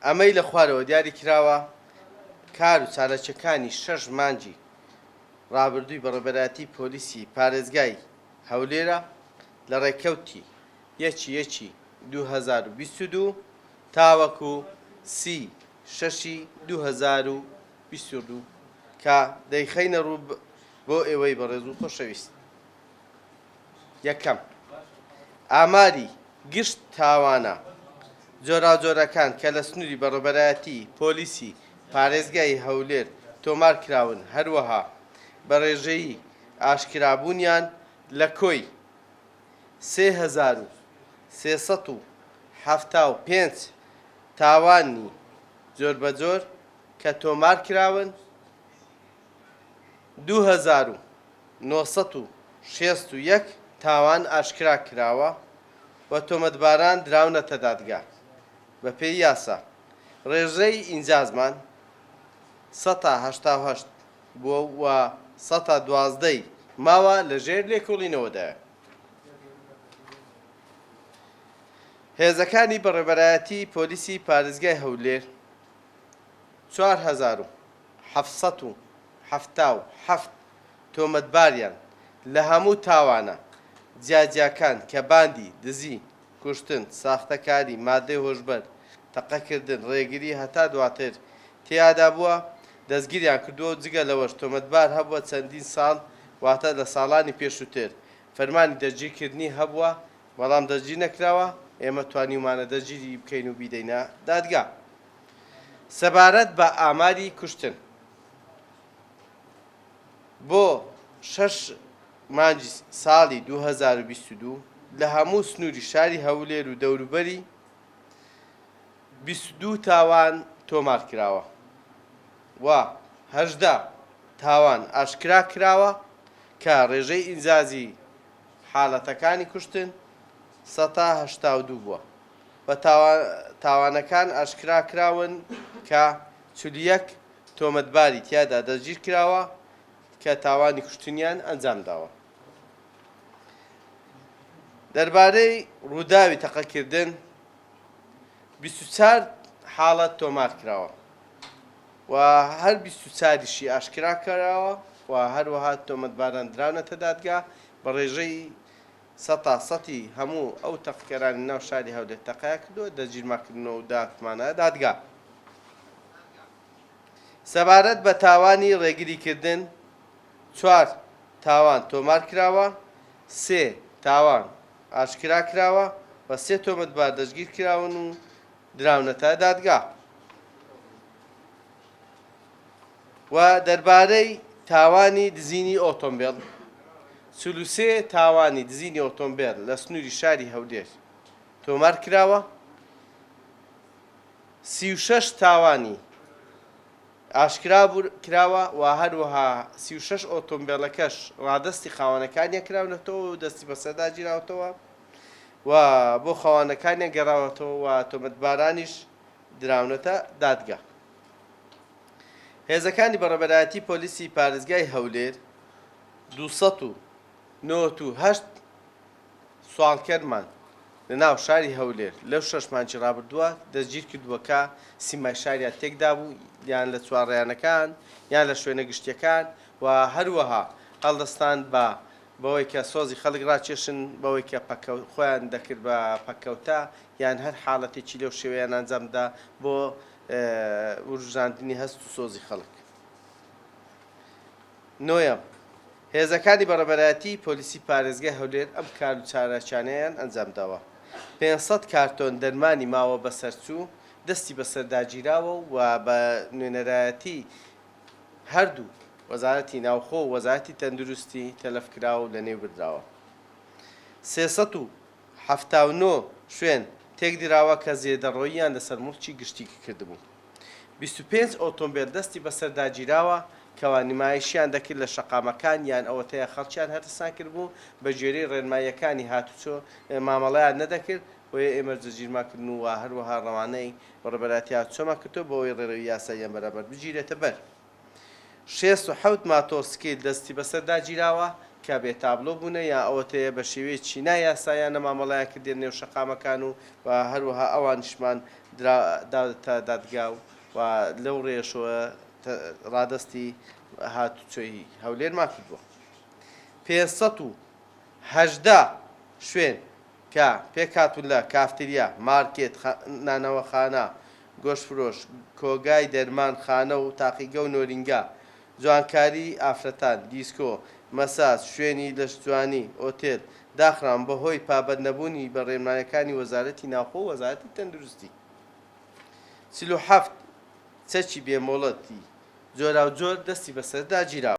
ئەمەی لە خوارەوە دیاری کراوە کار و چارەچەکانی 6 مانجی ڕابردووی بەڕێبەرایەتی پۆلیسی پارێزگای هەولێرە لە ڕێکەوتی 1/1/2022 تاوەکو 30/6/2022 کە دەیخەینە ڕوو بۆ ئێوەی بەڕێز و خۆشەویست. یەکەم، ئاماری گشت تاوانە جۆراوجۆرەکان کە لە سنووری بەڕێبەرایەتی پۆلیسی پارێزگای هەولێر تۆمار کراون هەروەها بە ڕێژەیی ئاشکرابوونیان لە کۆی 3375 تاوانی جۆربەجۆر کە تۆمار کراون 2961 تاوان ئاشکرا کراوە و تۆمەتباران دراونەتە دادگا. بە پێی یاسا ڕێژەی ئینجازمان 188 بووە و 112 ماوە لەژێر لێکۆڵینەوەدایە. هێزەکانی بەڕێبەرایەتی پۆلیسی پارێزگای هەولێر 4777 تۆمەتباریان لە هەموو تاوانە جیاجیاکان کە باندی دزی، کوشتن، ساختەکاری، مادەی هۆشبەر، تەقەکردن، ڕێگری هەتا دواتر تیادا بووە دەستگیریان کردووە و جگە لەوەش تۆمەتبار هەبووە چەندین ساڵ واتە لە ساڵانی پێشووتر فەرمانی دەستگیرکردنی هەبووە بەڵام دەستگیر نەکراوە. ئێمە توانیمانە دەستگیری بکەین و بیدەینە دادگا. سەبارەت بە ئاماری کوشتن بۆ 6 مانجی ساڵی 2022 لە هەموو سنووری شاری هەولێر و دەوروبەری 22 تاوان تۆمار کراوە و 18 تاوان ئاشکرا کراوە کە ڕێژەی ئینجازی حاڵەتەکانی کوشتن 182 بووە و تاوانەکان ئاشکرا کراون کە 41 تۆمەتباری تیادا دەستگیر کراوە کە تاوانی کوشتنیان ئەنجام داوە. دەربارەی ڕووداوی تەقەکردن 24 حاڵەت تۆمار کراوە و هەر 24یشی ئاشکرا کراوە و هەروەها تۆمەتباران دراونەتە دادگا بە ڕێژەی 100% هەموو ئەو تەقەکەرانی ناو شاری هەولێر تەقەیە کردووە دەستگیرماکردنەوە و داخمانە دادگا. سەبارەت بە تاوانی ڕێگریکردن 4 تاوان تۆمار کراوە، 3 تاوان ئاشکرا کراوە و 3 تۆمەتبار دەستگیر کراون و دراونەتە دادگا. و دەربارەی تاوانی دزینی ئۆتۆمبیل 43 تاوانی دزینی ئۆتۆمبیل لە سنووری شاری هەولێر تۆمار کراوە، 36 تاوانی ئاشکرا کراوە و هەروەها 36 ئۆتۆمبیلەکەش ڕادەستی خاوەنەکانیان کراونەتەوە و دەستی بەسەردا گیراوەتەوە و بۆ خاوەنەکانیان گەڕاوەتەوە و تۆمەتبارانیش دراونەتە دادگا. هێزەکانی بەڕێبەرایەتی پۆلیسی پارێزگای هەولێر 298 سوالکەرمان لە ناو شاری هەولێر لەو 6 مانجی ڕابردووە دەستگیر کردووەکە سیمای شاریان تێکدا بوو یان لە چوارڕێیانەکان یان لە شوێنە گشتیەکان و هەروەها هەڵدەستان بەوەی کە سۆزی خەڵک ڕاکێشن بەوەی کە خۆیان دەکرد بە پەکەوتە یان هەر حاڵەتێکی لەو شێوەیان ئەنجامدا بۆ وروژاندنی هەست و سۆزی خەڵک. نۆیەم، هێزەکانی بەڕێبەرایەتی پۆلیسی پارێزگای هەولێر ئەم کار و چارەچانەیان ئەنجام داوە. 500 کارتۆن دەرمانی ماوە بەسەرچوو دەستی بەسەرداگیراوە و بە نوێنەرایەتی هەردوو وەزارەتی ناوخۆ و وەزارەتی تەندروستی تەلەفکراوە و لەنێو بردراوە. 379 شوێن تێکدراوە کە زێدەڕۆییان لەسەر موڵکی گشتی کردبوو. 25 ئۆتۆمبیل دەستی بەسەرداگیراوە کەوا نمایشیان دەکرد لە شەقامەکان یان ئەوەتەیە خەڵکیان هەرسان کردبوو بە جێرەی ڕێنماییەکانی هاتوچۆ مامەڵەیان نەدەکرد بۆیە ئێمە جەرگیرماکردن و هەروەها ڕەوانەی بەڕێبەرایەتی هاتوچۆمان کردووە بۆەوەی ڕێڕەوی یاساییان بەرامبەر بگیرێتە بەر. 67 ماتۆسکیل دەستی بەسەرداگیراوە کە بێتابلۆ بوونە یا ئەوەتەیە بە شێوەیە چینای یاسایانە مامەڵەیان کردێن نێو شەقامەکان و هەروەها ئەوانیشمان تا دادگا و لەو ڕێژەوە ڕادستی هاتوچۆی هەولێرمان کردووە. 518 شوێن کە پێکهاتوون لە کافتریا، مارکێت، نانەوەخانە، گۆشتفرۆش، کۆگای دەرمان، خانە و تاقیگە و نۆرینگا، جوانکاری ئافرەتان، دیسکۆ، مەساج، شوێنی لەشجوانی، ئۆتێل داخران بەهۆی پابەند نەبوونی بە ڕێنمایەکانی وەزارەتی ناوخۆ و وەزارەتی تەندروستی. 47 چەکی بێمۆڵەتی جۆراوجۆر دەستی بەسەردا گیراوە.